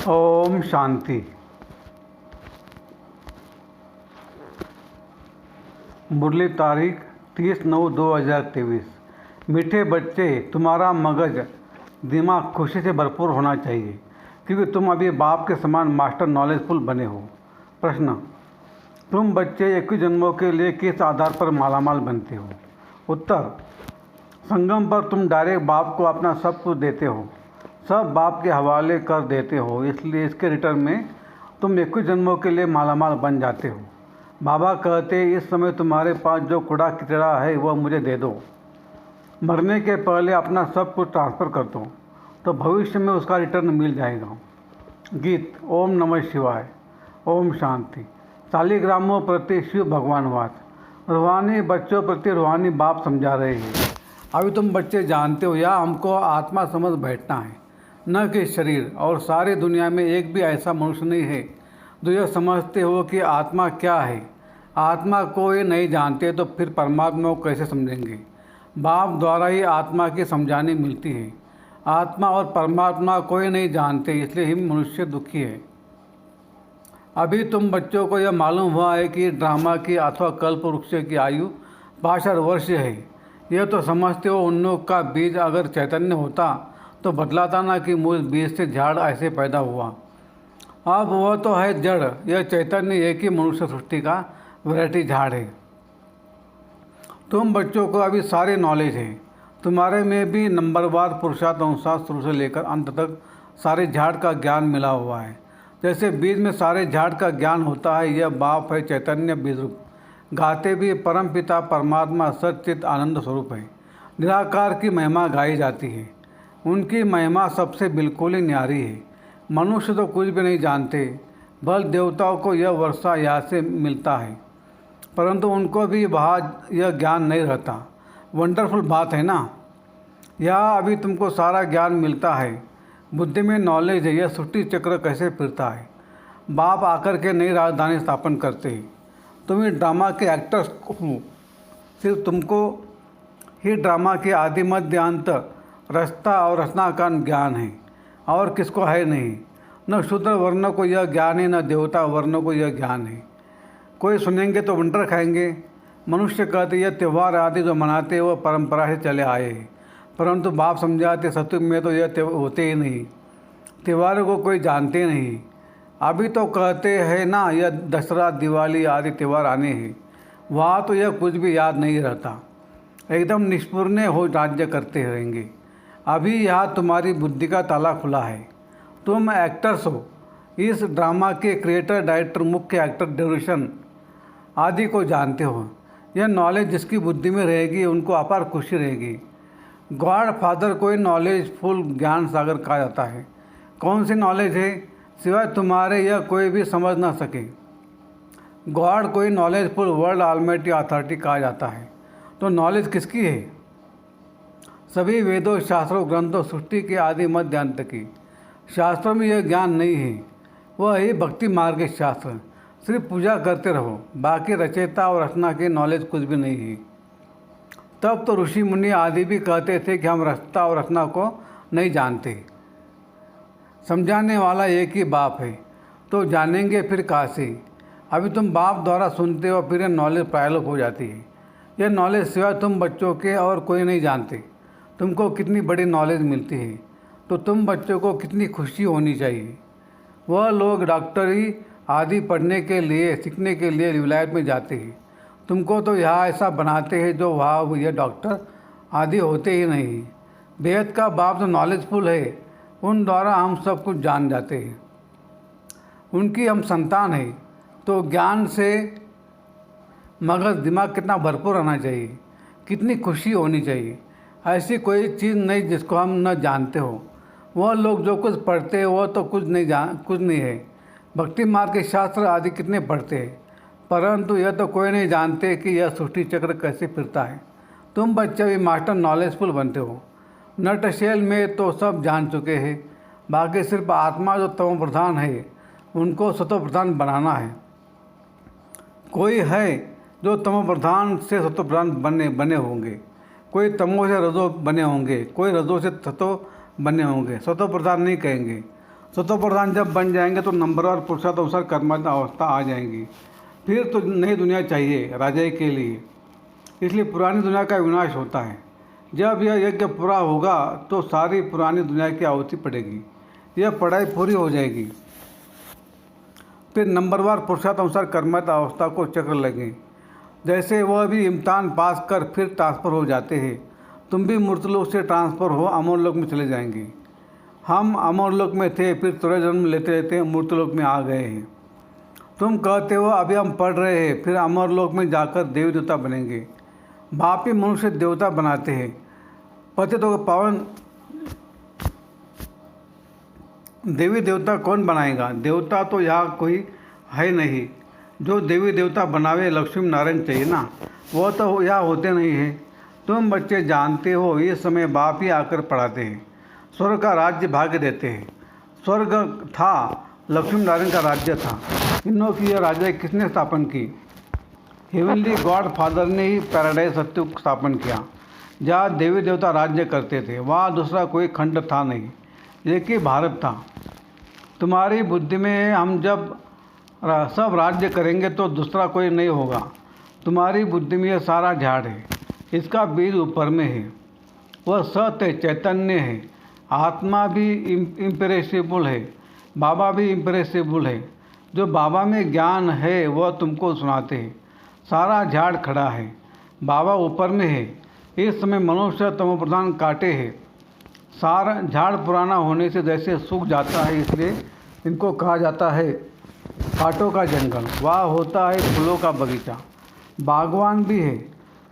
ओम शांति। मुरली तारीख 30/9/2023। मीठे बच्चे, तुम्हारा मगज दिमाग खुशी से भरपूर होना चाहिए क्योंकि तुम अभी बाप के समान मास्टर नॉलेजफुल बने हो। प्रश्न: तुम बच्चे 21 जन्मों के लिए किस आधार पर मालामाल बनते हो? उत्तर: संगम पर तुम डायरेक्ट बाप को अपना सब कुछ देते हो, सब बाप के हवाले कर देते हो, इसलिए इसके रिटर्न में तुम 21 जन्मों के लिए मालामाल बन जाते हो। बाबा कहते, इस समय तुम्हारे पास जो कूड़ा कचरा है वह मुझे दे दो, मरने के पहले अपना सब कुछ ट्रांसफ़र कर दो, तो भविष्य में उसका रिटर्न मिल जाएगा। गीत। ओम नमः शिवाय। ओम शांति। शालिग्रामों प्रति शिव भगवानवाद। रूहानी बच्चों प्रति रूहानी बाप समझा रहे हैं। अभी तुम बच्चे जानते हो, या हमको आत्मा समझ बैठना है, न कि शरीर। और सारी दुनिया में एक भी ऐसा मनुष्य नहीं है जो यह समझते हो कि आत्मा क्या है। आत्मा को ये नहीं जानते तो फिर परमात्मा को कैसे समझेंगे? बाप द्वारा ही आत्मा की समझानी मिलती है। आत्मा और परमात्मा कोई नहीं जानते, इसलिए ही मनुष्य दुखी है। अभी तुम बच्चों को यह मालूम हुआ है कि ड्रामा की अथवा कल्प वृक्ष की आयु 62 वर्ष है। यह तो समझते हो, उन का बीज अगर चैतन्य होता तो बतलाता ना कि मुझ बीज से झाड़ ऐसे पैदा हुआ। अब वह तो है जड़, यह चैतन्य एक ही मनुष्य सृष्टि का वैरायटी झाड़ है। तुम बच्चों को अभी सारे नॉलेज है, तुम्हारे में भी नंबरवार पुरुषार्थ अनुसार शुरू से लेकर अंत तक सारे झाड़ का ज्ञान मिला हुआ है। जैसे बीज में सारे झाड़ का ज्ञान होता है, यह बाप है चैतन्य बीज रूप। गाते भी परम पिता परमात्मा सच्चित आनंद स्वरूप है। निराकार की महिमा गाई जाती है, उनकी महिमा सबसे बिल्कुल ही न्यारी है। मनुष्य तो कुछ भी नहीं जानते, बल देवताओं को यह वर्षा यहाँ से मिलता है, परंतु उनको भी वहाँ यह ज्ञान नहीं रहता। वंडरफुल बात है ना। यहाँ अभी तुमको सारा ज्ञान मिलता है, बुद्धि में नॉलेज है, यह सृष्टि चक्र कैसे फिरता है। बाप आकर के नई राजधानी स्थापन करते हैं। तुम ही ड्रामा के एक्टर्स हो, सिर्फ तुमको ही ड्रामा के आदि मध्य अंत रास्ता और रचना का ज्ञान है, और किसको है नहीं। न शूद्र वर्ण को यह ज्ञान है, न देवता वर्ण को यह ज्ञान है। कोई सुनेंगे तो वंडर खाएंगे। मनुष्य कहते यह त्यौहार आदि जो मनाते वह परंपरा से चले आए हैं, परंतु बाप समझाते सत्युग में तो यह होते ही नहीं। त्योहारों को कोई जानते नहीं। अभी तो कहते हैं ना, यह दशहरा दिवाली आदि त्यौहार आने हैं, वहाँ तो यह कुछ भी याद नहीं रहता, एकदम निष्पुण्य हो राज्य करते रहेंगे। अभी यहाँ तुम्हारी बुद्धि का ताला खुला है, तुम एक्टर्स हो। इस ड्रामा के क्रिएटर, डायरेक्टर, मुख्य एक्टर, डायरेक्शन आदि को जानते हो। यह नॉलेज जिसकी बुद्धि में रहेगी उनको अपार खुशी रहेगी। गॉड फादर को ही नॉलेजफुल ज्ञान सागर कहा जाता है। कौन सी नॉलेज है? सिवाय तुम्हारे यह कोई भी समझ ना सके। गॉड को ही नॉलेजफुल वर्ल्ड ऑलमाइटी अथॉरिटी कहा जाता है। तो नॉलेज किसकी है? सभी वेदों, शास्त्रों, ग्रंथों, सृष्टि के आदि मध्य अंत की। शास्त्रों में यह ज्ञान नहीं है, वह ही भक्ति मार्ग के शास्त्र। सिर्फ पूजा करते रहो, बाकी रचयिता और रचना के नॉलेज कुछ भी नहीं है। तब तो ऋषि मुनि आदि भी कहते थे कि हम रचता और रचना को नहीं जानते। समझाने वाला एक ही बाप है, तो जानेंगे फिर कहाँ से? अभी तुम बाप द्वारा सुनते हो, फिर यह नॉलेज प्रायलोप हो जाती है। यह नॉलेज सिवाय तुम बच्चों के और कोई नहीं जानते। तुमको कितनी बड़ी नॉलेज मिलती है, तो तुम बच्चों को कितनी खुशी होनी चाहिए। वह लोग डॉक्टरी आदि पढ़ने के लिए, सीखने के लिए विलायत में जाते हैं। तुमको तो यहाँ ऐसा बनाते हैं जो वहाँ यह डॉक्टर आदि होते ही नहीं। बेहद का बाप जो नॉलेजफुल है, उन द्वारा हम सब कुछ जान जाते हैं। उनकी हम संतान हैं, तो ज्ञान से मगज दिमाग कितना भरपूर रहना चाहिए, कितनी खुशी होनी चाहिए। ऐसी कोई चीज़ नहीं जिसको हम न जानते हो। वह लोग जो कुछ पढ़ते हैं वह तो कुछ नहीं है। भक्ति मार्ग के शास्त्र आदि कितने पढ़ते हैं, परंतु यह तो कोई नहीं जानते कि यह सृष्टि चक्र कैसे फिरता है। तुम बच्चे भी मास्टर नॉलेजफुल बनते हो। नटशेल में तो सब जान चुके हैं, बाकी सिर्फ आत्मा जो तमो प्रधान है उनको सतो प्रधान बनाना है। कोई है जो तमो प्रधान से सतो प्रधान बने होंगे, कोई तमो से रजो बने होंगे, कोई रजो से सतो बने होंगे। सतो प्रधान नहीं कहेंगे। सतो प्रधान जब बन जाएंगे तो नंबरवार पुरुषार्थानुसार कर्मठ अवस्था आ जाएंगी। फिर तो नई दुनिया चाहिए राजाई के लिए, इसलिए पुरानी दुनिया का विनाश होता है। जब यह यज्ञ पूरा होगा तो सारी पुरानी दुनिया की आहुति पड़ेगी, यह पढ़ाई पूरी हो जाएगी। फिर नंबरवार पुरुषार्थानुसार कर्मठ अवस्था को चक्र लगे। जैसे वह भी इम्तिहान पास कर फिर ट्रांसफ़र हो जाते हैं, तुम भी मूर्तलोक से ट्रांसफ़र हो अमरलोक में चले जाएंगे। हम अमरलोक में थे, फिर थोड़ा जन्म लेते लेते मूर्तलोक में आ गए हैं। तुम कहते हो अभी हम पढ़ रहे हैं, फिर अमरलोक में जाकर देवी देवता बनेंगे। बाप ही मनुष्य देवता बनाते हैं। पतितों को पावन देवी देवता कौन बनाएगा? देवता तो यहाँ कोई है नहीं। जो देवी देवता बनावे लक्ष्मी नारायण चाहिए ना, वो तो यहाँ होते नहीं हैं। तुम बच्चे जानते हो ये समय बाप ही आकर पढ़ाते हैं, स्वर्ग का राज्य भाग्य देते हैं। स्वर्ग था, लक्ष्मी नारायण का राज्य था। इनों की यह राज्य किसने स्थापन की? हेवनली गॉड फादर ने ही पैराडाइज सत्युग स्थापन किया, जहाँ देवी देवता राज्य करते थे। वहाँ दूसरा कोई खंड था नहीं, एक ही भारत था। तुम्हारी बुद्धि में हम जब सब राज्य करेंगे तो दूसरा कोई नहीं होगा। तुम्हारी बुद्धि में यह सारा झाड़ है, इसका बीज ऊपर में है। वह सत्य चैतन्य है। आत्मा भी इम्पेरेसिबल है, बाबा भी इम्पेरेसिबल है। जो बाबा में ज्ञान है वह तुमको सुनाते हैं। सारा झाड़ खड़ा है, बाबा ऊपर में है। इस समय मनुष्य तमोप्रधान काटे हैं। सारा झाड़ पुराना होने से जैसे सूख जाता है, इसलिए इनको कहा जाता है कांटों का जंगल। वहाँ होता है फूलों का बगीचा। बागवान भी है,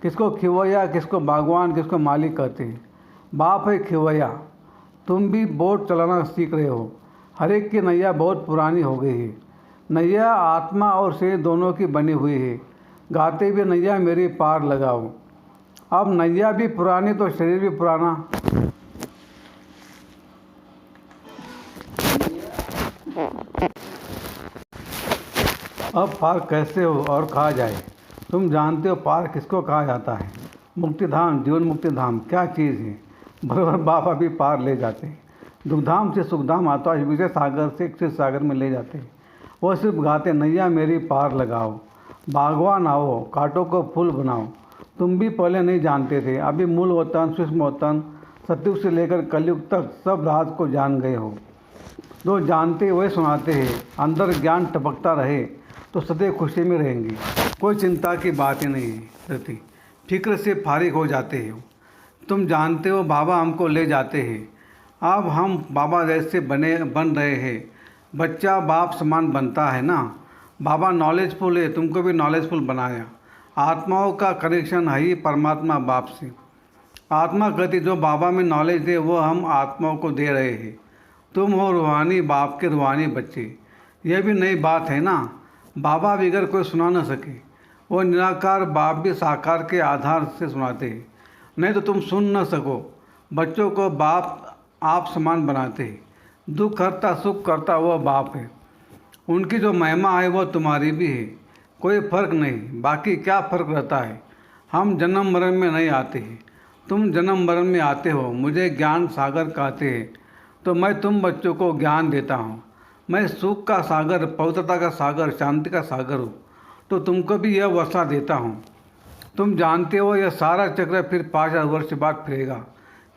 किसको खिवैया, किसको बागवान, किसको मालिक कहते हैं। बाप है खिवैया। तुम भी बोट चलाना सीख रहे हो। हर एक की नैया बहुत पुरानी हो गई है। नैया आत्मा और शरीर दोनों की बनी हुई है। गाते भी नैया मेरी पार लगाओ। अब नैया भी पुरानी तो शरीर भी पुराना। अब पार कैसे हो और कहा जाए? तुम जानते हो पार किसको कहा जाता है? मुक्तिधाम, जीवन मुक्ति धाम क्या चीज़ है? बराबर बाबा भी पार ले जाते हैं। दुखधाम से सुखधाम आता है, विजय सागर से क्षीर सागर में ले जाते हैं। वो सिर्फ गाते नैया मेरी पार लगाओ। बागवान आओ, कांटों को फूल बनाओ। तुम भी पहले नहीं जानते थे, अभी मूल वतन, सूक्ष्म वतन, सतयुग से लेकर कलयुग तक सब राज को जान गए हो। जो जानते वही सुनाते हैं। अंदर ज्ञान टपकता रहे तो सदैव खुशी में रहेंगे। कोई चिंता की बात ही नहीं रहती, फिक्र से फारिग हो जाते हो। तुम जानते हो बाबा हमको ले जाते हैं। अब हम बाबा जैसे बन रहे हैं। बच्चा बाप समान बनता है ना। बाबा नॉलेजफुल है, तुमको भी नॉलेजफुल बनाया। आत्माओं का कनेक्शन है ही परमात्मा बाप से। आत्मा कहती जो बाबा में नॉलेज दे वो हम आत्माओं को दे रहे हैं। तुम हो रूहानी बाप के रूहानी बच्चे। यह भी नई बात है ना। बाबा बगैर कोई सुना न सके। वो निराकार बाप भी साकार के आधार से सुनाते हैं, नहीं तो तुम सुन न सको। बच्चों को बाप आप समान बनाते हैं। दुख करता सुख करता वह बाप है। उनकी जो महिमा है वह तुम्हारी भी है। कोई फ़र्क नहीं। बाकी क्या फ़र्क रहता है? हम जन्म मरण में नहीं आते हैं, तुम जन्म मरण में आते हो। मुझे ज्ञान सागर कहते हैं तो मैं तुम बच्चों को ज्ञान देता हूँ। मैं सुख का सागर, पवित्रता का सागर, शांति का सागर हूँ, तो तुमको भी यह वर्षा देता हूँ। तुम जानते हो यह सारा चक्र फिर 5000 वर्ष बाद फिरेगा।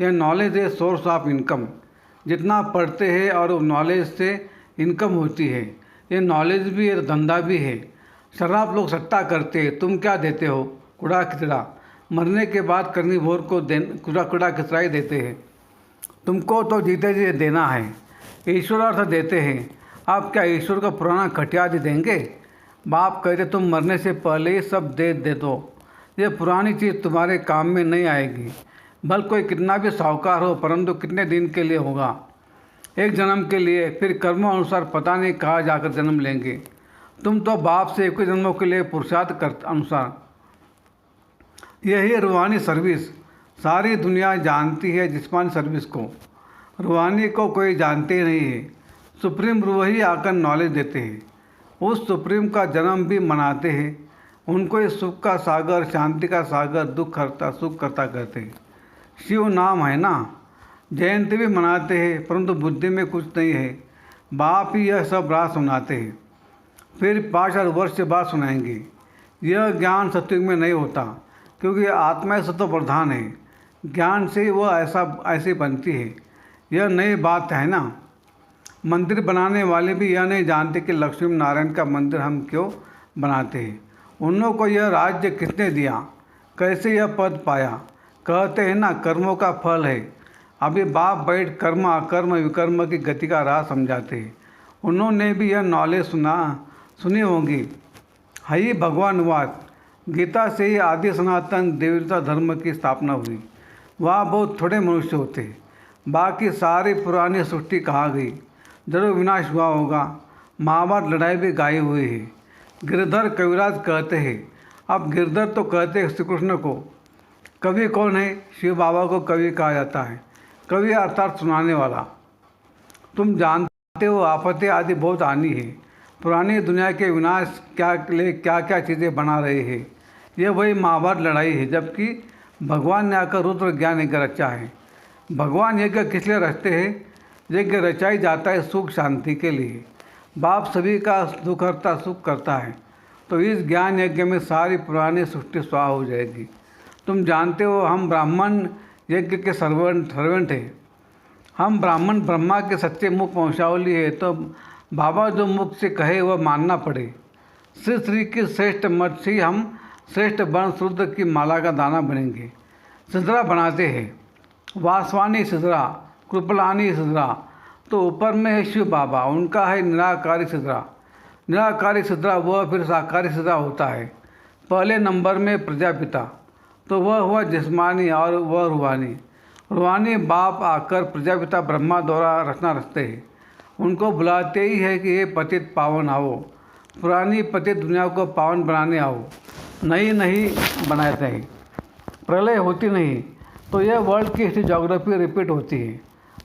यह नॉलेज है सोर्स ऑफ इनकम। जितना पढ़ते हैं और नॉलेज से इनकम होती है। ये नॉलेज भी है, धंधा भी है। शराब लोग सट्टा करते हैं, तुम क्या देते हो? कूड़ा कचरा। मरने के बाद करनी भोर को कूड़ा कचरा ही देते हैं। तुमको तो जीते जी देना है। ईश्वर अर्थ देते हैं। आप क्या ईश्वर का पुराना खटिया दे देंगे? बाप कहते तुम मरने से पहले ही सब दे दो। ये पुरानी चीज़ तुम्हारे काम में नहीं आएगी। भल कोई कितना भी साहूकार हो, परंतु कितने दिन के लिए होगा? एक जन्म के लिए। फिर कर्मों अनुसार पता नहीं कहाँ जाकर जन्म लेंगे। तुम तो बाप से एक जन्मों के लिए पुरुषार्थ कर अनुसार। यही रूहानी सर्विस। सारी दुनिया जानती है जिस्मानी सर्विस को, रूहानी को कोई जानते ही नहीं है। सुप्रीम रूह ही आकर नॉलेज देते हैं। उस सुप्रीम का जन्म भी मनाते हैं। उनको इस सुख का सागर, शांति का सागर, दुख हरता सुख करता कहते हैं। शिव नाम है ना। जयंती भी मनाते हैं, परंतु बुद्धि में कुछ नहीं है। बाप ही यह सब रात सुनाते हैं, फिर 5000 वर्ष बाद सुनाएंगे। यह ज्ञान सत्युग में नहीं होता, क्योंकि आत्मा सत्व प्रधान है। ज्ञान से वह ऐसी बनती है। यह नई बात है ना। मंदिर बनाने वाले भी यह नहीं जानते कि लक्ष्मी नारायण का मंदिर हम क्यों बनाते हैं। उन लोगों को यह राज्य किसने दिया, कैसे यह पद पाया। कहते हैं ना, कर्मों का फल है। अभी बाप बैठ कर्म अकर्म विकर्म की गति का राह समझाते हैं। उन्होंने भी यह नॉलेज सुनी होगी। है ही भगवानवाद। गीता से ही आदि सनातन देवता धर्म की स्थापना हुई। वहाँ बहुत थोड़े मनुष्य होते, बाकी सारी पुरानी सृष्टि कहा गई। जरूर विनाश हुआ होगा। महाभारत लड़ाई भी गाई हुई है। गिरधर कविराज कहते हैं। अब गिरधर तो कहते हैं श्री कृष्ण को। कवि कौन है? शिव बाबा को कवि कहा जाता है। कवि अर्थात सुनाने वाला। तुम जानते हो आपत्ति आदि बहुत आनी है। पुरानी दुनिया के विनाश क्या क्या चीज़ें बना रहे हैं। यह वही महाभारत लड़ाई है, जबकि भगवान ने आकर रुद्र ज्ञान यज्ञ रचा है। भगवान यज्ञ किस लिए रचते हैं? यज्ञ रचाई जाता है सुख शांति के लिए। बाप सभी का दुख हरता सुख करता है, तो इस ज्ञान यज्ञ में सारी पुरानी सृष्टि स्वाहा हो जाएगी। तुम जानते हो हम ब्राह्मण यज्ञ के सर्वेंट हैं। हम ब्राह्मण ब्रह्मा के सच्चे मुख वंशावली है, तो बाबा जो मुख से कहे वह मानना पड़े। श्री की श्रेष्ठ मत से हम श्रेष्ठ वर्ण शूद्र की माला का दाना बनेंगे। सिजरा बनाते हैं, वासवानी सिजरा, कृपलानी सिजरा। तो ऊपर में है शिव बाबा, उनका है निराकारी सिजरा। निराकारी सिजरा वह फिर साकारी सिजरा होता है। पहले नंबर में प्रजापिता, तो वह हुआ जिस्मानी और वह रूहानी। रूहानी बाप आकर प्रजापिता ब्रह्मा द्वारा रचना रचते हैं। उनको बुलाते ही है कि ये पतित पावन आओ, पुरानी पतित दुनिया को पावन बनाने आओ। नहीं बनाते हैं। प्रलय होती नहीं, तो यह वर्ल्ड की हिस्ट्री जोग्राफी रिपीट होती है।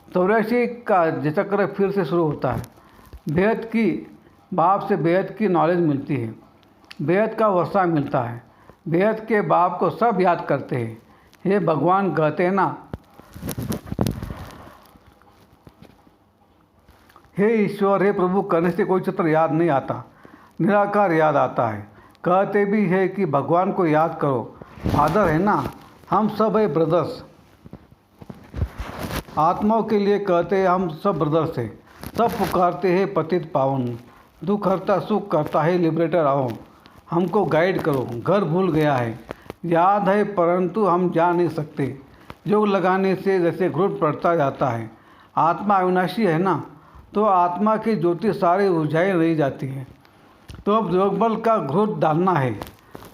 84 का चक्र फिर से शुरू होता है। बेहद की बाप से बेहद की नॉलेज मिलती है, बेहद का वर्षा मिलता है। बेहद के बाप को सब याद करते हैं। हे भगवान कहते हैं ना, हे ईश्वर, हे प्रभु करने से कोई चित्र याद नहीं आता, निराकार याद आता है। कहते भी है कि भगवान को याद करो, फादर है ना, हम सब है ब्रदर्स। आत्माओं के लिए कहते हैं हम सब ब्रदर्स हैं। सब पुकारते हैं पतित पावन, दुख हरता सुख करता है लिबरेटर आओ, हमको गाइड करो। घर भूल गया है, याद है परंतु हम जा नहीं सकते। योग लगाने से जैसे घृत बढ़ता जाता है। आत्मा अविनाशी है ना, तो आत्मा की ज्योति सारी बुझाई नहीं जाती है। तो अब योगबल का घृत डालना है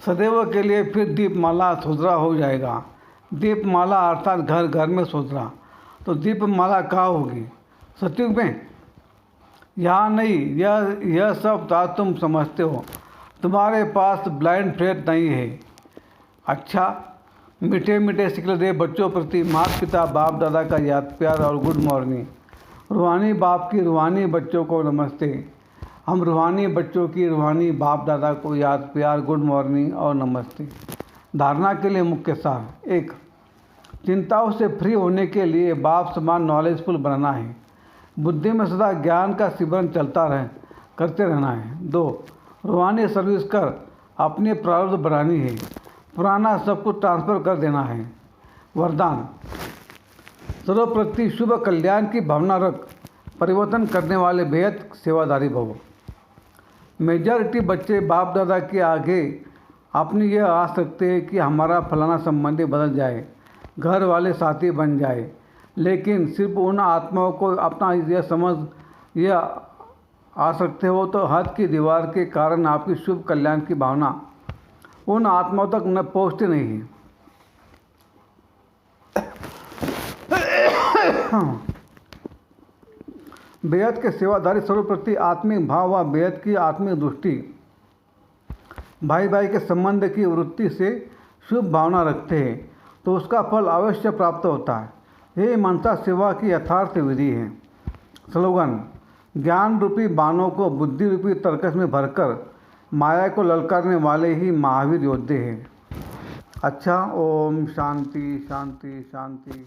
सदैव के लिए। फिर दीपमाला सोजरा हो जाएगा। दीपमाला अर्थात घर घर में सोजरा। तो दीपमाला कहाँ होगी? सतयुग में? यहाँ नहीं। यह सब बात तुम समझते हो। तुम्हारे पास ब्लाइंड फेथ नहीं है। अच्छा, मीठे मीठे सिकलदे बच्चों प्रति माता पिता बाप दादा का याद प्यार और गुड मॉर्निंग। रूहानी बाप की रूहानी बच्चों को नमस्ते। हम रूहानी बच्चों की रूहानी बाप दादा को याद प्यार गुड मॉर्निंग और नमस्ते। धारणा के लिए मुख्य सार। 1, चिंताओं से फ्री होने के लिए बाप समान नॉलेजफुल बनना है। बुद्धि में सदा ज्ञान का सिमरन करते रहना है। 2, रूहानी सर्विस कर अपनी प्रारब्ध बढ़ानी है। पुराना सब कुछ ट्रांसफ़र कर देना है। वरदान, सर्वप्रति शुभ कल्याण की भावना रख, परिवर्तन करने वाले बेहद सेवादारी भव। मेजॉरिटी बच्चे बाप दादा के आगे अपनी यह आस रखते हैं कि हमारा फलाना संबंधी बदल जाए, घर वाले साथी बन जाए। लेकिन सिर्फ उन आत्माओं को अपना यह आस रखते हो तो हद की दीवार के कारण आपकी शुभ कल्याण की भावना उन आत्माओं तक न पहुँचती नहीं है। बेहद के सेवादारी स्वरूप प्रति आत्मिक भाव व बेहद की आत्मिक दृष्टि भाई भाई के संबंध की वृत्ति से शुभ भावना रखते हैं तो उसका फल अवश्य प्राप्त होता है। यही मनसा सेवा की यथार्थ विधि है। स्लोगन, ज्ञान रूपी बाणों को बुद्धि रूपी तर्कस में भरकर माया को ललकारने वाले ही महावीर योद्धे हैं। अच्छा, ओम शांति शांति शांति।